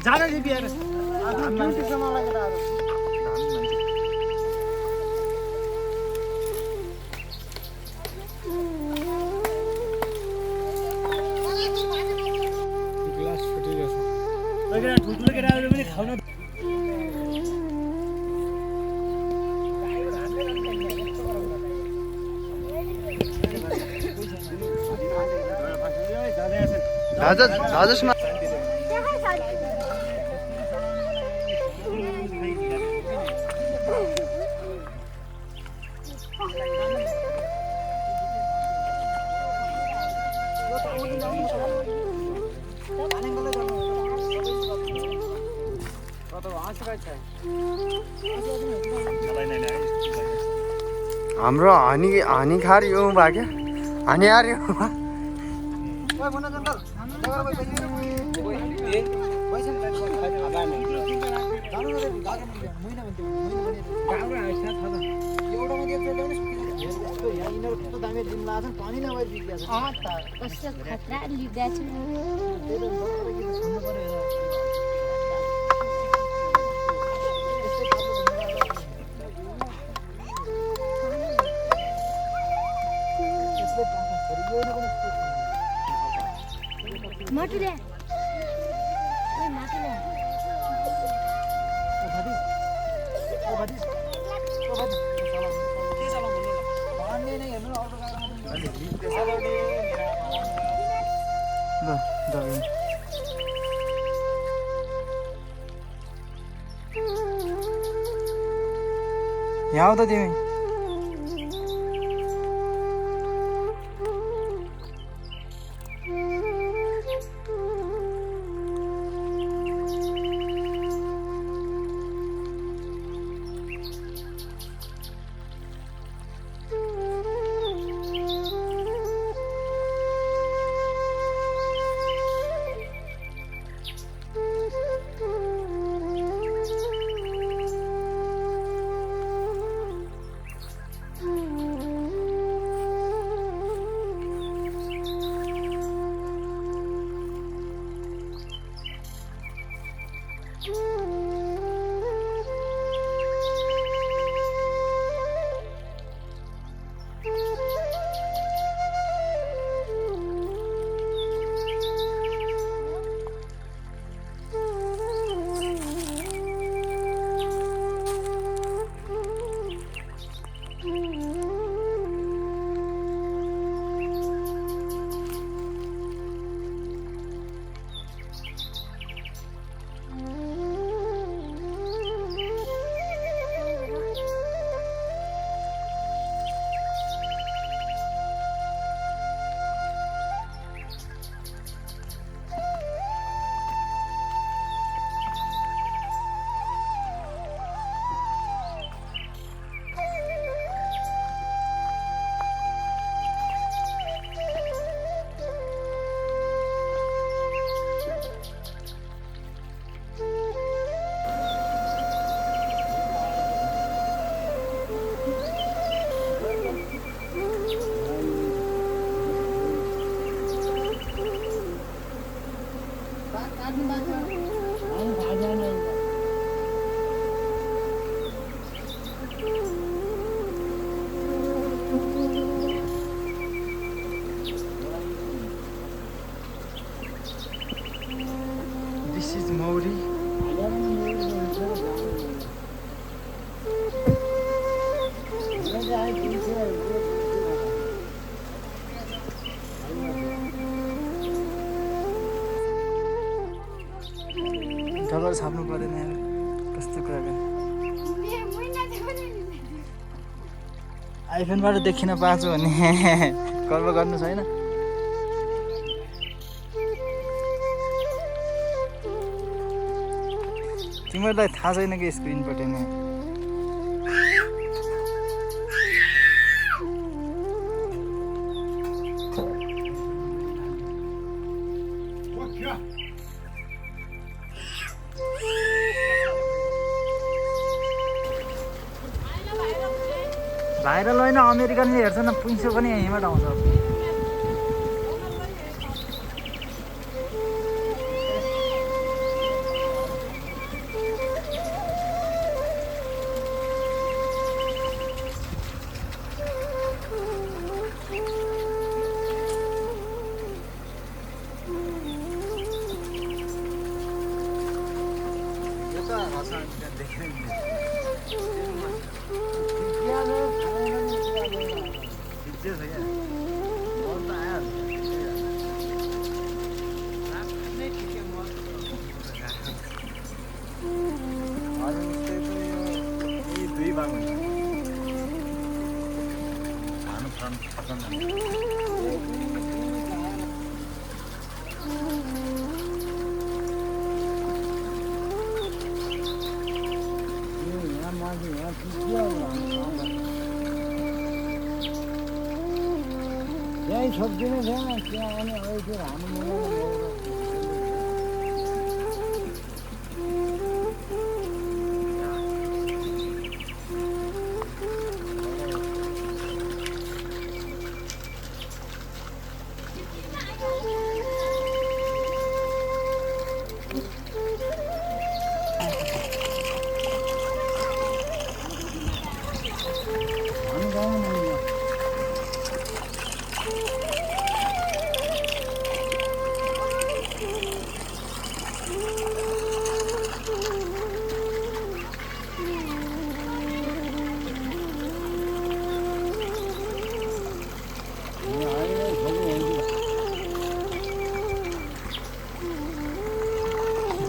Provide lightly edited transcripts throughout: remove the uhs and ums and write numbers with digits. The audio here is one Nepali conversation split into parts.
जाने दे बिहार आफ्नो ड्युटी सम्हाल्न लागेर ग्लास फुटिरहेछ लगेर ठुल्ठुलो केटाहरुले पनि खाउन राजेशमा हाम्रो हानी खार यो भाग्यो हानी आर यो माटी ले ओए माटी ले ओ भादी के चला भन्नु ल भन्ने नै हेर्नु अरु गाह्रो यहाँ आउ त तिमी This is Maori. कलर छाप्नु पर्दैन यार कस्तो कुरा गर्नु आइफोनबाट देखिन पाएको भने गर्व गर्नु छैन तिमीहरूलाई थाहा छैन कि स्क्रिनबाट नि भाइरल होइन अमेरिकनले हेर्छन् पुइसो पनि यहीँबाट आउँछ त्यहीँ छोपिदिनु थिएन त्यहाँ अनि अहिले हाम्रो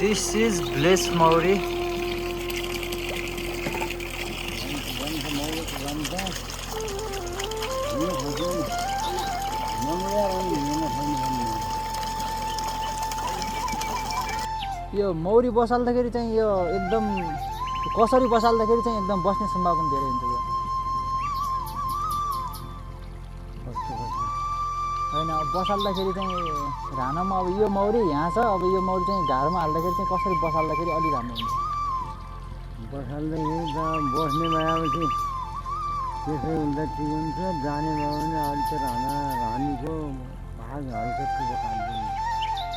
This is Bliss Maori. यो मौरी बसाल्दाखेरि चाहिँ यो एकदम कसरी बसाल्दाखेरि चाहिँ एकदम बस्ने सम्भावना धेरै हुन्छ यो होइन अब बसाल्दाखेरि चाहिँ घानामा अब यो मौरी यहाँ छ अब यो मौरी चाहिँ घारोमा हाल्दाखेरि चाहिँ कसरी बसाल्दाखेरि अलि राम्रो हुन्छ बसाल्दाखेरि त बस्ने भएपछि त्यसै हुँदा ठिक हुन्छ जाने भयो भने अहिले त रानीको भाग हल्का टुप्पो काट्दैन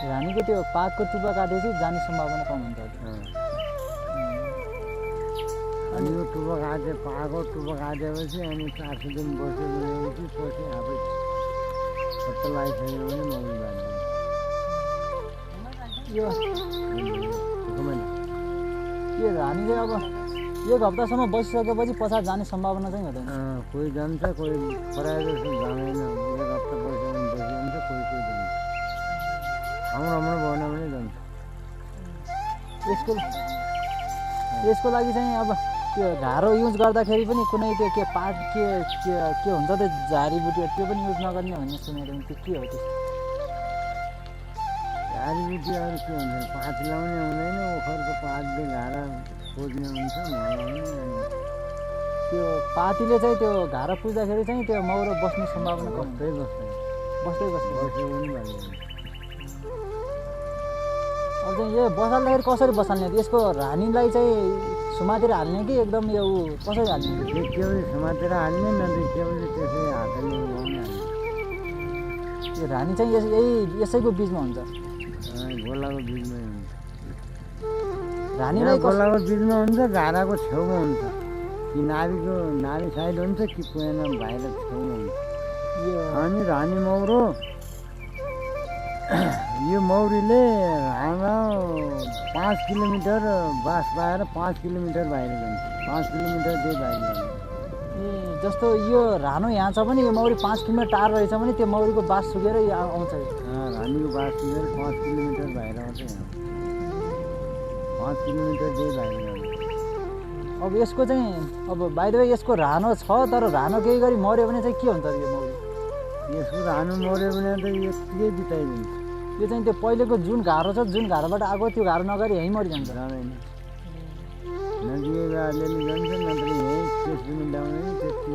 रानीको त्यो पातको टुप्पा काटेपछि जाने सम्भावना कम हुन्छ अनि यो टुप्पो काटे पाको टुप्पो काटेपछि अनि 4 दिन बसेपछि पछि आफै खत्त लगाइसक्यो भने मौरी बाँध्दैन यो रानीले अब 1 हप्तासम्म बसिसकेपछि पछाडि जाने सम्भावना चाहिँ हुँदैन कोही जान्छ कोही प्रायः जस्तो जाँदैन 1 हप्ता बस्यो भने बसिरहन्छ कोही जान्छ राम्रो भएन भने जान्छ यसको लागि चाहिँ अब त्यो घारो युज गर्दाखेरि पनि कुनै त्यो के पात के हुन्छ त्यो झाडीबुटीहरू त्यो पनि युज नगर्ने भन्ने सुनेको त्यो के हो त्यो झाडीबुटीहरू के हुन्छ पात लाउने हुँदैन ओखरको पातले घारा खोज्ने हुन्छ त्यो पातीले चाहिँ त्यो घारा पुज्दाखेरि चाहिँ त्यो मौरो बस्ने सम्भावना बस्दै बस्यो पनि भइदैन अब चाहिँ यो बसाल्दाखेरि कसरी बसाल्ने यसको रानीलाई चाहिँ सुमातेर हाल्ने कि एकदम यो कसरी हाल्ने देखियो समातेर हाल्ने नदेखियो त्यसै हातले उगाउने यो रानी चाहिँ यसैको बिचमा हुन्छ गोलाको बिचमा हुन्छ रानीलाई गोलाको बिचमा हुन्छ घाराको छेउमा हुन्छ कि नाभि साइड हुन्छ कि पुएन बाहिर छेउमा हुन्छ अनि रानी मौरो यो मौरीले राना 5 किलोमिटर बास पाएर 5 किलोमिटर बाहिर जान्छ 5 किलोमिटर त्यही बाहिर जान्छ जस्तो यो रानो यहाँ छ भने यो मौरी 5 किलोमिटर टाढो रहेछ भने त्यो मौरीको बास सुकेर आउँछ रानीको बास सुकेर 5 किलोमिटर बाहिर आउँछ यहाँ 5 किलोमिटर त्यही बाहिर जान्छ अब यसको चाहिँ अब बाइ द वे यसको रानो छ तर रानो केही गरी मर्यो भने चाहिँ के हुन्छ यो मौरी यसको रानो मर्यो भने त यतिकै बिताइदिन्छ यो चाहिँ त्यो पहिलेको जुन घारो छ जुन घारोबाट आएको त्यो घारो नगरी यहीँ मरिजान्छ जाँदैन नदिएको अलिअलि जान्छ नत्र यहीँ केस पनि ल्याउने त्यति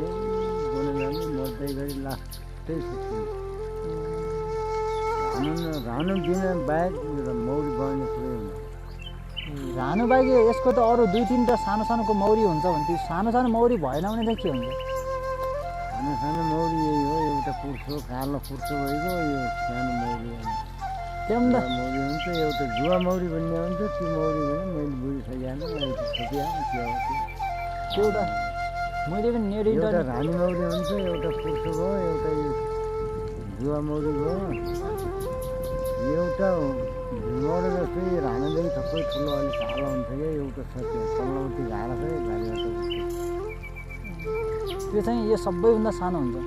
गोन जाने मर्दै गरी लास्टै सुत्छ रानो बिना बाहेक मौरी बढ्ने कुरै हुँदैन रानो बाहेक यसको त अरू 2-3टा सानो सानोको मौरी हुन्छ भने त्यो सानो सानो मौरी भएन भने चाहिँ के हुन्छ सानो सानो मौरी यही हो, एउटा पुर्सो कालो पुर्सो भएको यो सानो मौरी त्यो पनि त मौरी हुन्छ, एउटा जुवा मौरी भन्ने हुन्छ, त्यो मौरी भने मैले बुझिसकेन छोपिया के हो त्यो त मैले पनि नेट एउटा इन्टरनेट रानी मौरी हुन्छ, एउटा पुर्सो भयो, एउटा यो जुवा मौरी भयो, एउटा झुमौरो जस्तै राणादेखि थप्पै ठुलो अलिक कालो हुन्छ क्या, एउटा छ त्यो तल्लोपट्टि घाँडा छ, घाँडा त्यो चाहिँ यो सबैभन्दा सानो हुन्छ।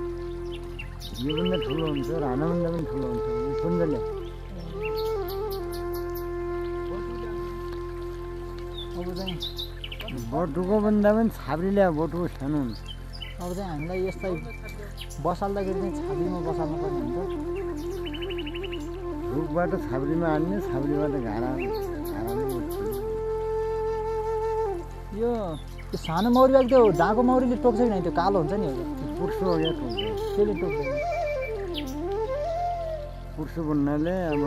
योभन्दा ठुलो हुन्छ, राणाभन्दा पनि ठुलो हुन्छ, पुण्डले अब चाहिँ बटुको भन्दा पनि छाब्रीले बटुको सानो हुन्छ। अब चाहिँ हामीलाई यसलाई बसाल्दाखेरि चाहिँ छाब्रीमा बसाल्नु पर्ने हुन्छ। रुखबाट छाब्रीमा हाल्ने, छाब्रीबाट घाँडाले यो त्यो सानो मौरी भएको त्यो डाँको मौरीले टोक्छ कि नै? त्यो कालो हुन्छ नि एउटा पुर्सो हो क्या टोक्छ। त्यसले टोक्दैन। पुर्सो भन्नाले अब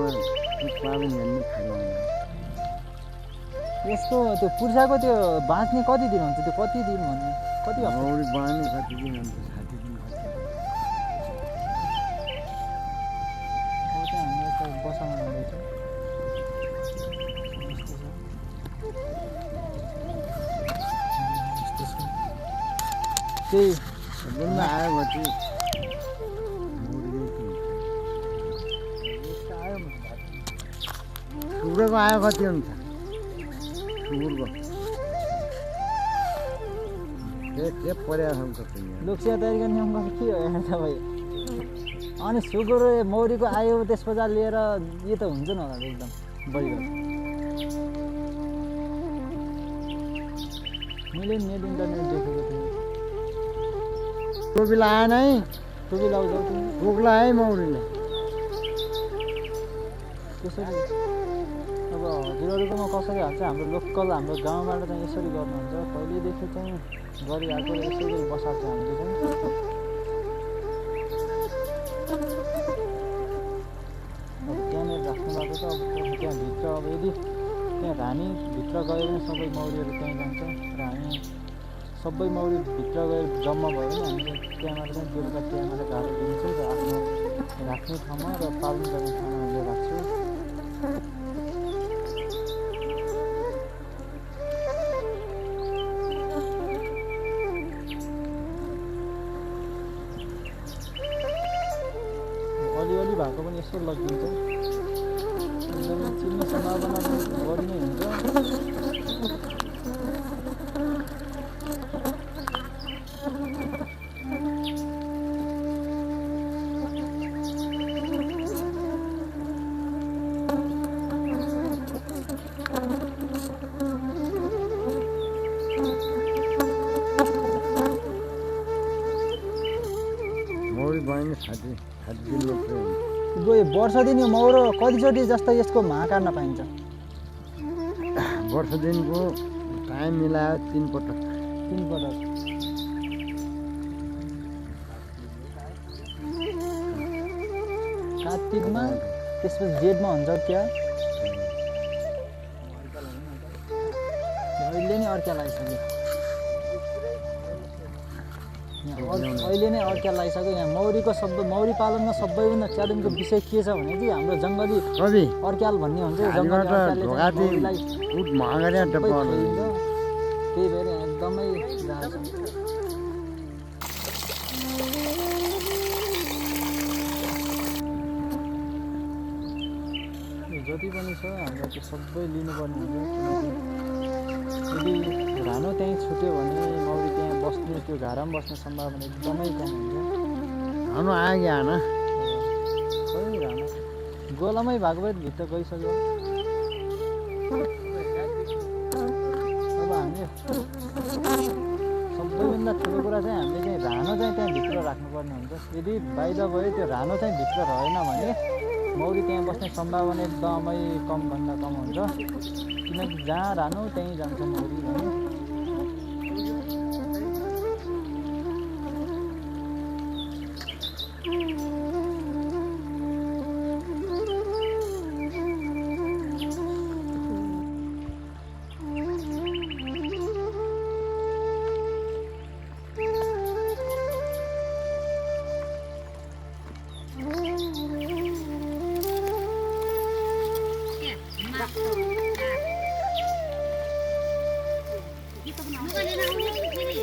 उत्पादन गर्ने फाइदा हुन्छ। यसको त्यो पुर्साको त्यो बाँच्ने कति दिन हुन्छ? त्यो कति दिन भन्ने कति हप्ता? मौरी बाँध्नु कति दिन हुन्छ? 60 दिन अब चाहिँ हामी यसलाई बसाल्न जाँदैछौँ। त्यही सबभन्दा आयो भने सुँगुरको आयो कति हुन्छ? सुँगुरको के परेको छ कति लोकसेवा तयारी गर्ने अङ्क के हो यहाँ तपाईँ? अनि सुँगुर मौरीको आयो त्यस पछाडि लिएर यो त हुन्छ न होला एकदम बढी मैले नेट इन्टरनेट देखेको थिएँ। टोपी लगाएन है, टोपी लाउँछौ तिमी? टोक्ला है मौरीले। त्यसरी अब हजुरहरूकोमा कसरी हाल्छ? हाम्रो लोकल हाम्रो गाउँबाट चाहिँ यसरी गर्नुहुन्छ। पहिल्यैदेखि चाहिँ गरिआएको र यसरी बसाल्छ हामीले चाहिँ। अब त्यहाँनिर राख्नु भएको त अब त्यहाँभित्र अब यदि त्यहाँ रानीभित्र गयो भने सबै मौरीहरू त्यहीँ जान्छ र हामी सबै मौरी भित्र गएर जम्मा भयो भने हामीले त्यहाँबाट चाहिँ बेलुका त्यहाँबाट घाँडो दिन्छौँ र आफ्नो राख्ने ठाउँमा र पालन गर्ने ठाउँमा हामीले राख्छौँ। अलिअलि भएको पनि यसो लगिदिन्छ। एकदमै चिन्ने सम्भावना बढी नै हुन्छ। मौरी बाँध्नु 60 दिन लोग्छ। वर्ष दिन यो मौरो कतिचोटि जस्तो यसको महा काट्न पाइन्छ? वर्ष दिनको टाइम मिलायो 3 पटक। 3 पटक। कार्तिकमा, त्यसपछि जेठमा हुन्छ क्या? अहिले नै अर्का लागिसक्यो। अहिले नै अर्का लागिसक्यो। यहाँ मौरीको मौरी पालनमा सबैभन्दा च्यालेन्जको विषय के छ भने चाहिँ हाम्रो जङ्गली कवि अर्क्याल भन्ने हुन्छ। जङ्गली हालबाट अर्क्यालले ढोका चाहिँ मौरीलाई फुट महागरी सबै डब्बा खाइदिन्छ। त्यही भएर यहाँ एकदमै गाह्रो छ। जति पनि छ हाम्रो त्यो सबै लिनुपर्ने हुन्छ। किनकि यदि रानो त्यहीँ छुट्यो भने मौरी त्यहाँ बस्ने, त्यो घारामा बस्ने सम्भावना एकदमै कम हुन्छ। हानु आयो कि आएन? खै रानो गोलामै भएको भए भित्र गइसक्यो। अब हामी सबैभन्दा ठुलो कुरा चाहिँ हामीले चाहिँ रानो चाहिँ त्यहाँ भित्र राख्नुपर्ने हुन्छ। यदि बाहिर गयो त्यो रानो चाहिँ भित्र रहेन भने मौरी त्यहाँ बस्ने सम्भावना एकदमै कमभन्दा कम हुन्छ। किनकि जहाँ रानो त्यहीँ जान्छ मौरी भने। लुगा लिन आउने कि फेरि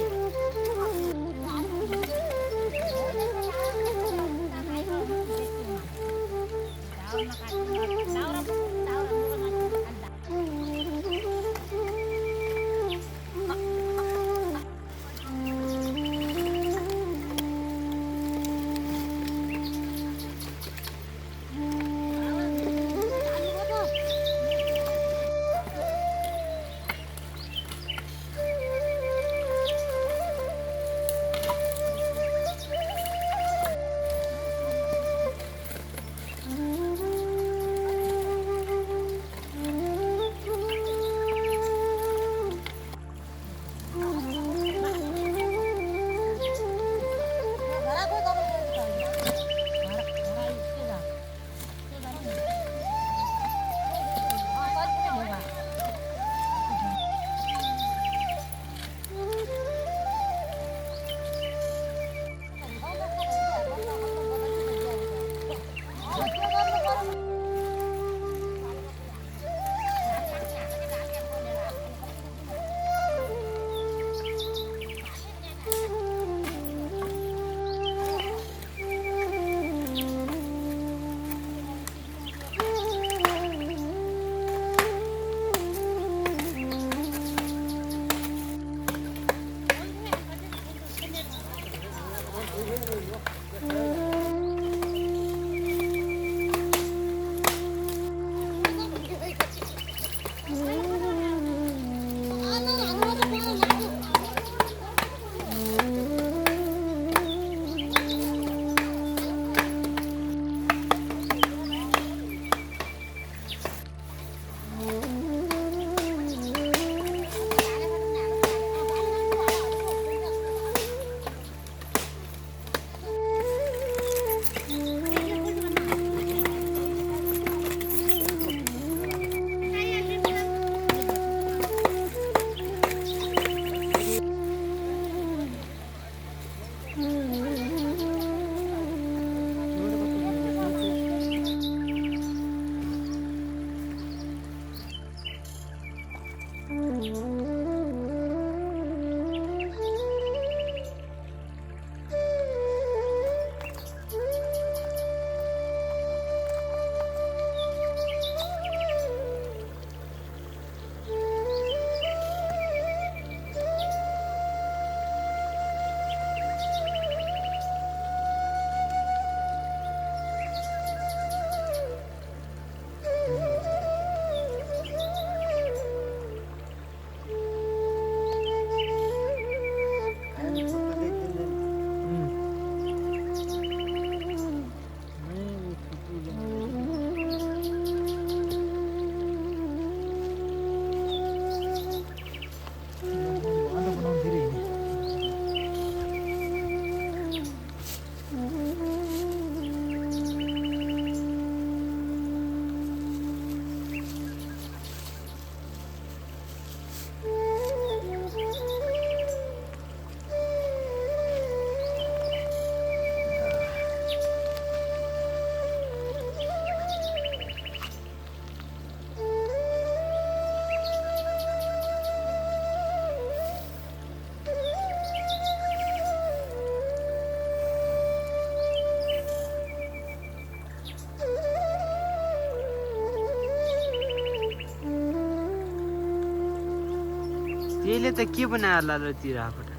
त्यसले त के बनायो होला र ती राखोटा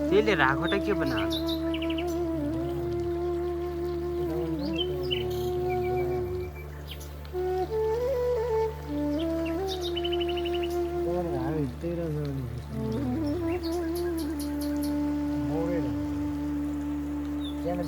त्यसले राखोटा के बनायो होला Jangan